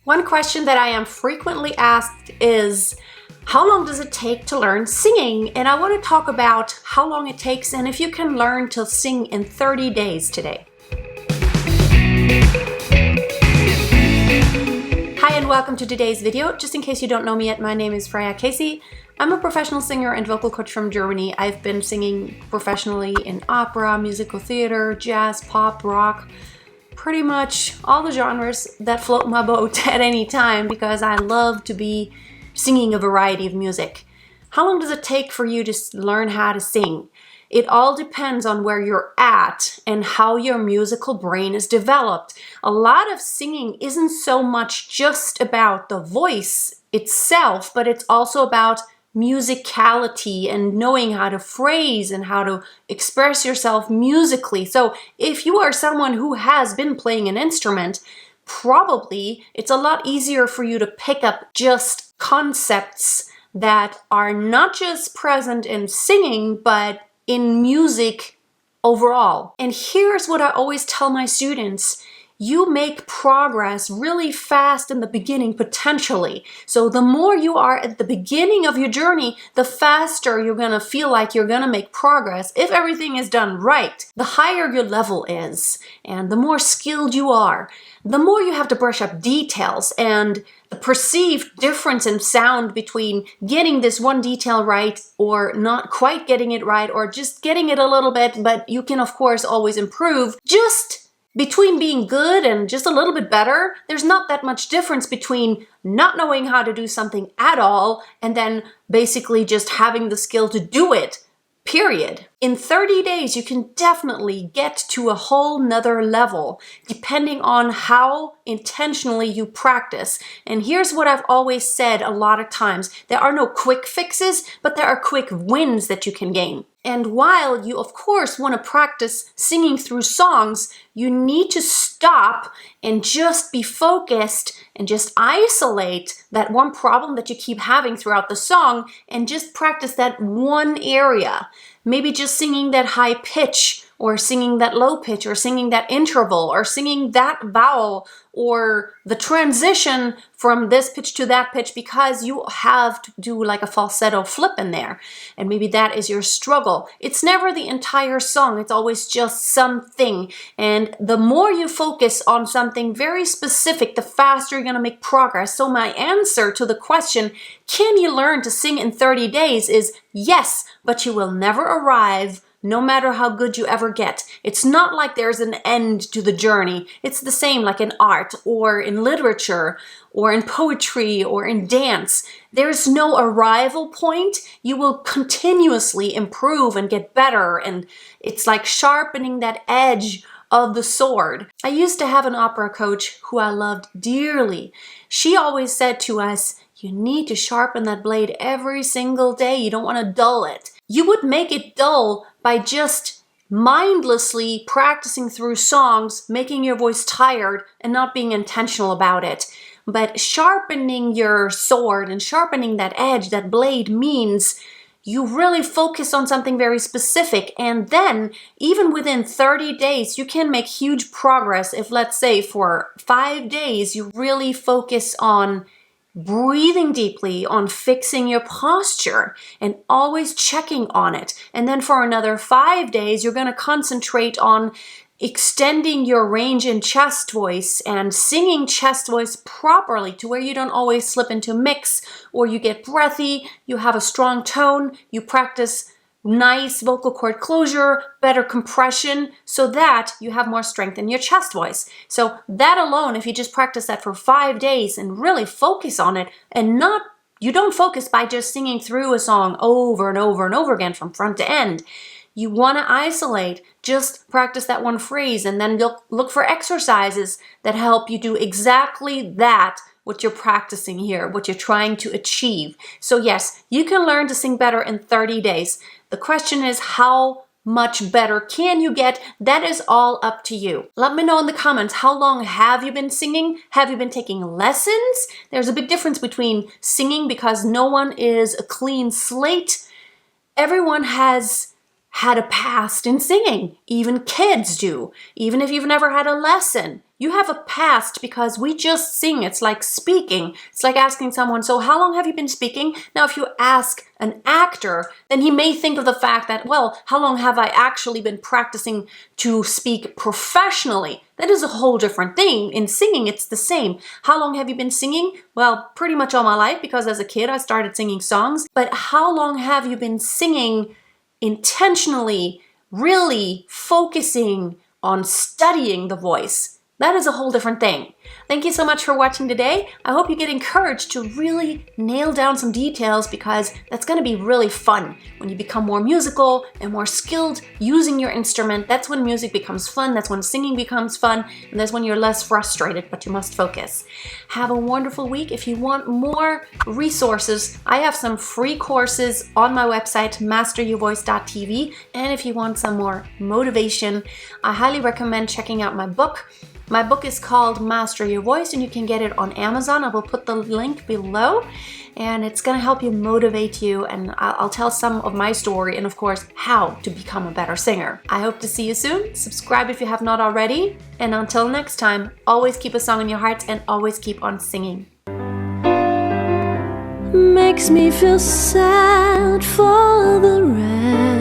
One question that I am frequently asked is, how long does it take to learn singing? And I want to talk about how long it takes and if you can learn to sing in 30 days today. Hi and welcome to today's video. Just in case you don't know me yet, my name is Freya. I'm a professional singer and vocal coach from Germany. I've been singing professionally in opera, musical theater, jazz, pop, rock, pretty much all the genres that float my boat at any time because I love to be singing a variety of music. How long does it take for you to learn how to sing? It all depends on where you're at and how your musical brain is developed. A lot of singing isn't so much just about the voice itself, but it's also about musicality and knowing how to phrase and how to express yourself musically. So if you are someone who has been playing an instrument, probably it's a lot easier for you to pick up just concepts that are not just present in singing, but in music overall. And here's what I always tell my students. You make progress really fast in the beginning, potentially. So the more you are at the beginning of your journey, the faster you're gonna feel like you're gonna make progress if everything is done right. The higher your level is, and the more skilled you are, the more you have to brush up details and the perceived difference in sound between getting this one detail right or not quite getting it right or just getting it a little bit, but you can of course always improve. Just between being good and just a little bit better, there's not that much difference between not knowing how to do something at all and then basically just having the skill to do it, period. In 30 days, you can definitely get to a whole nother level depending on how intentionally you practice. And here's what I've always said a lot of times. There are no quick fixes, but there are quick wins that you can gain. And while you, of course, want to practice singing through songs, you need to stop and just be focused and just isolate that one problem that you keep having throughout the song and just practice that one area. Maybe just singing that high pitch or singing that low pitch or singing that interval or singing that vowel or the transition from this pitch to that pitch because you have to do like a falsetto flip in there. And maybe that is your struggle. It's never the entire song. It's always just something. And the more you focus on something very specific, the faster you're going to make progress. So my answer to the question, can you learn to sing in 30 days is yes, but you will never arrive no matter how good you ever get. It's not like there's an end to the journey. It's the same like in art or in literature or in poetry or in dance. There's no arrival point. You will continuously improve and get better. And it's like sharpening that edge of the sword. I used to have an opera coach who I loved dearly. She always said to us, you need to sharpen that blade every single day. You don't want to dull it. You would make it dull by just mindlessly practicing through songs, making your voice tired and not being intentional about it. But sharpening your sword and sharpening that edge, that blade, means you really focus on something very specific. And then even within 30 days, you can make huge progress if, let's say, for 5 days, you really focus on breathing deeply, on fixing your posture and always checking on it. And then for another 5 days, you're going to concentrate on extending your range in chest voice and singing chest voice properly to where you don't always slip into mix or you get breathy, you have a strong tone, you practice nice vocal cord closure, better compression, so that you have more strength in your chest voice. So that alone, if you just practice that for 5 days and really focus on it and you don't focus by just singing through a song over and over and over again from front to end. You want to isolate, just practice that one phrase and then look for exercises that help you do exactly that, what you're practicing here, what you're trying to achieve. So yes, you can learn to sing better in 30 days. The question is, how much better can you get? That is all up to you. Let me know in the comments, how long have you been singing? Have you been taking lessons? There's a big difference between singing because no one is a clean slate. Everyone has had a past in singing. Even kids do. Even if you've never had a lesson, you have a past because we just sing. It's like speaking. It's like asking someone, so how long have you been speaking? Now, if you ask an actor, then he may think of the fact that, well, how long have I actually been practicing to speak professionally? That is a whole different thing. In singing, it's the same. How long have you been singing? Well, pretty much all my life, because as a kid, I started singing songs. But how long have you been singing intentionally, really focusing on studying the voice? That is a whole different thing. Thank you so much for watching today. I hope you get encouraged to really nail down some details, because that's going to be really fun. When you become more musical and more skilled using your instrument, that's when music becomes fun, that's when singing becomes fun, and that's when you're less frustrated, but you must focus. Have a wonderful week. If you want more resources, I have some free courses on my website, masteryourvoice.tv, and if you want some more motivation, I highly recommend checking out my book. My book is called Master Your Voice, and you can get it on Amazon. I will put the link below, and it's going to help you, motivate you, and I'll tell some of my story and, of course, how to become a better singer. I hope to see you soon. Subscribe if you have not already, and until next time, always keep a song in your heart and always keep on singing. Makes me feel sad for the rest.